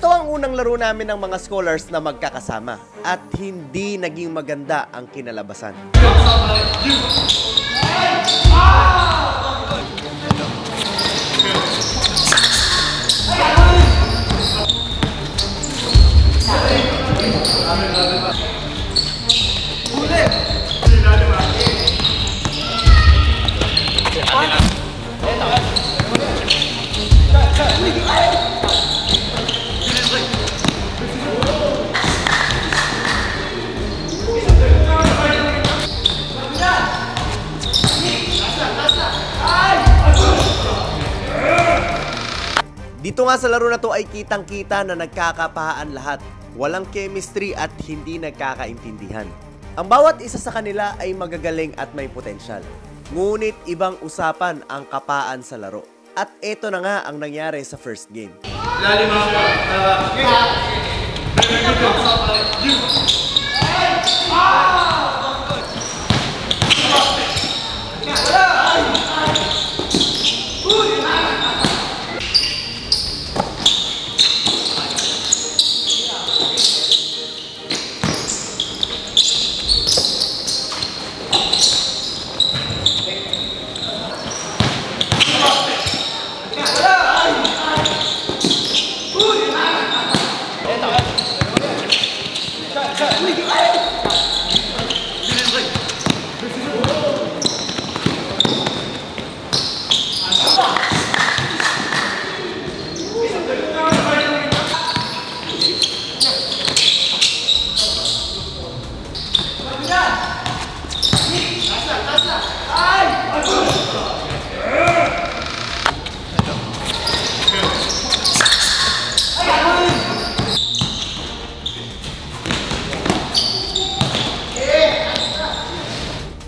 Ito ang unang laro namin ng mga scholars na magkakasama at hindi naging maganda ang kinalabasan. Dito nga sa laro na to ay kitang-kita na nagkakapahaan lahat. Walang chemistry at hindi nagkakaintindihan. Ang bawat isa sa kanila ay magagaling at may potensyal. Ngunit ibang usapan ang kapaan sa laro. At eto na nga ang nangyari sa first game.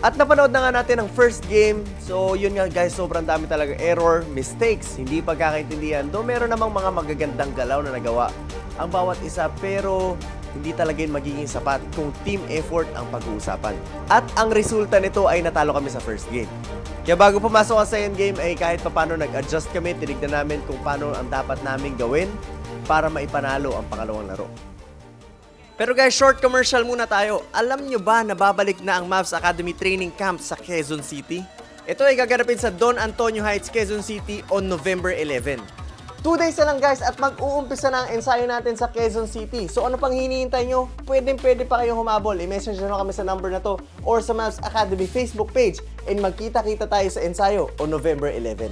At napanood na nga natin ang first game. So yun nga guys, sobrang dami talaga error, mistakes, hindi pagkakaintindihan. Though meron namang mga magagandang galaw na nagawa ang bawat isa, pero hindi talaga yun magiging sapat kung team effort ang pag-uusapan. At ang resulta nito ay natalo kami sa first game. Kaya bago pumasok ang second game ay kahit paano nag-adjust kami, tinignan namin kung paano ang dapat namin gawin para maipanalo ang pangalawang laro. Pero guys, short commercial muna tayo. Alam nyo ba na babalik na ang Mavs Academy Training Camp sa Quezon City? Ito ay gaganapin sa Don Antonio Heights, Quezon City on November 11. 2 days na lang guys at mag-uumpisa na ang ensayo natin sa Quezon City. So ano pang hinihintay nyo? Pwede pa kayong humabol. I-message nyo kami sa number na to or sa Mavs Academy Facebook page and magkita-kita tayo sa ensayo on November 11.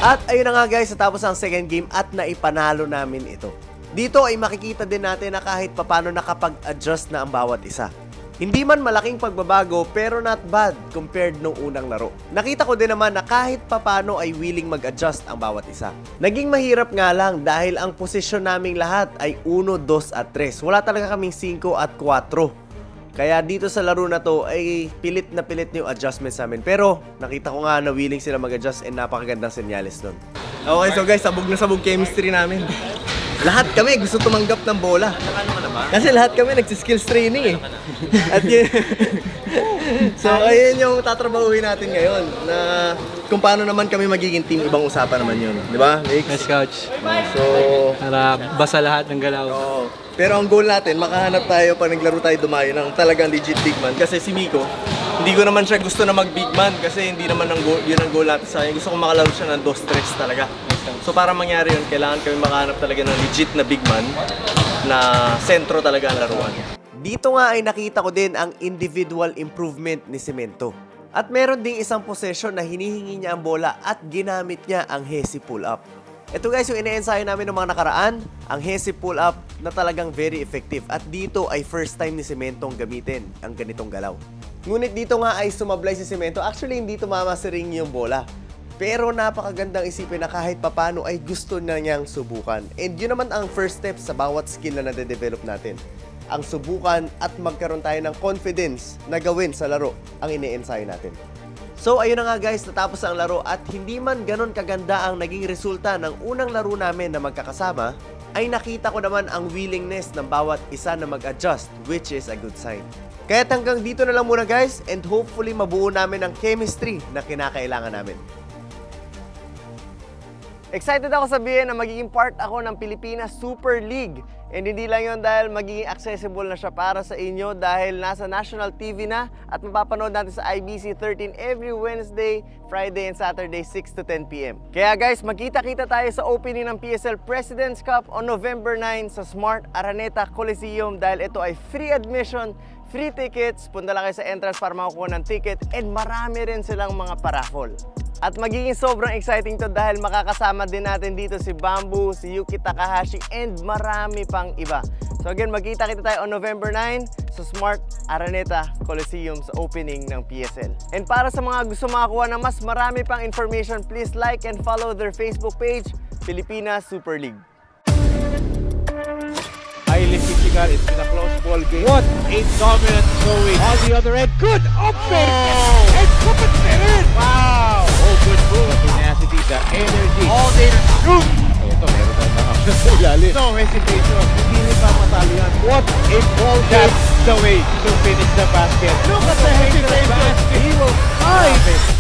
At ayun na nga guys, natapos ang second game at naipanalo namin ito. Dito ay makikita din natin na kahit papano nakapag-adjust na ang bawat isa. Hindi man malaking pagbabago pero not bad compared nung unang laro. Nakita ko din naman na kahit papano ay willing mag-adjust ang bawat isa. Naging mahirap nga lang dahil ang posisyon naming lahat ay 1, 2 at 3. Wala talaga kaming 5 at 4. Kaya dito sa laro na to ay pilit na pilit yung adjustments namin. Pero nakita ko nga na willing sila mag-adjust and napakagandang senyales nun. Okay, so guys, sabog na sabog chemistry namin. Lahat kami gusto tumanggap ng bola. Kasi lahat kami nagsiskills training eh. At yun. So ayun yung tatrabahuin natin ngayon na kung paano naman kami magiging team, ibang usapan naman yun. Di ba, Mix? Yes, coach. So, para basa lahat ng galaw. Oo. Pero ang goal natin, makahanap tayo pag naglaro tayo dumayo ng talagang legit big man. Kasi si Miko, hindi ko naman siya gusto na mag-big man kasi hindi naman yun ang goal natin sa akin. Gusto ko makalaro siya ng 2-3 talaga. So para mangyari yun, kailangan kami makahanap talaga ng legit na big man na sentro talaga ang laruan. Dito nga ay nakita ko din ang individual improvement ni Cemento. At meron ding isang possession na hinihingi niya ang bola at ginamit niya ang Hesi pull-up. Ito guys yung ine-ensayo namin ng mga nakaraan, ang Hesi pull-up na talagang very effective. At dito ay first time ni Cemento ang gamitin ang ganitong galaw. Ngunit dito nga ay sumablay si Cemento. Actually hindi tumama sa ring yung bola. Pero napakagandang isipin na kahit papano ay gusto na niyang subukan. And yun naman ang first step sa bawat skill na nade-develop natin. Ang subukan at magkaroon tayo ng confidence na gawin sa laro ang ine-ensayo natin. So ayun na nga guys, natapos ang laro at hindi man ganon kaganda ang naging resulta ng unang laro namin na magkakasama, ay nakita ko naman ang willingness ng bawat isa na mag-adjust, which is a good sign. Kaya hanggang dito na lang muna guys, and hopefully mabuo namin ang chemistry na kinakailangan namin. Excited ako sabihin na magiging part ako ng Pilipinas Super League. And hindi lang yun dahil magiging accessible na siya para sa inyo dahil nasa national TV na at mapapanood natin sa IBC 13 every Wednesday, Friday, and Saturday 6 to 10 p.m. Kaya guys, magkita-kita tayo sa opening ng PSL President's Cup on November 9 sa Smart Araneta Coliseum dahil ito ay free admission, free tickets. Punta lang kayo sa entrance para makakuha ng ticket and marami rin silang mga paraffol. At magiging sobrang exciting to dahil makakasama din natin dito si Bamboo, si Yuki Takahashi, and marami pang iba. So again, magkita-kita tayo on November 9 sa Smart Araneta Coliseum sa opening ng PSL. And para sa mga gusto makakuha ng mas marami pang information, please like and follow their Facebook page, Pilipinas Super League. Highly physical, it's been a close ball game. What a dominant showing on the other end. Good open! And Kupatin! Wow! Oh, good move. The tenacity, the energy. All day to shoot! Ito, meron tayong nakakas sa ilalim. No hesitation. Hindi rin papatalo yan. What a ball! That's the way to finish the basket. Look at the hesitation. He will find it.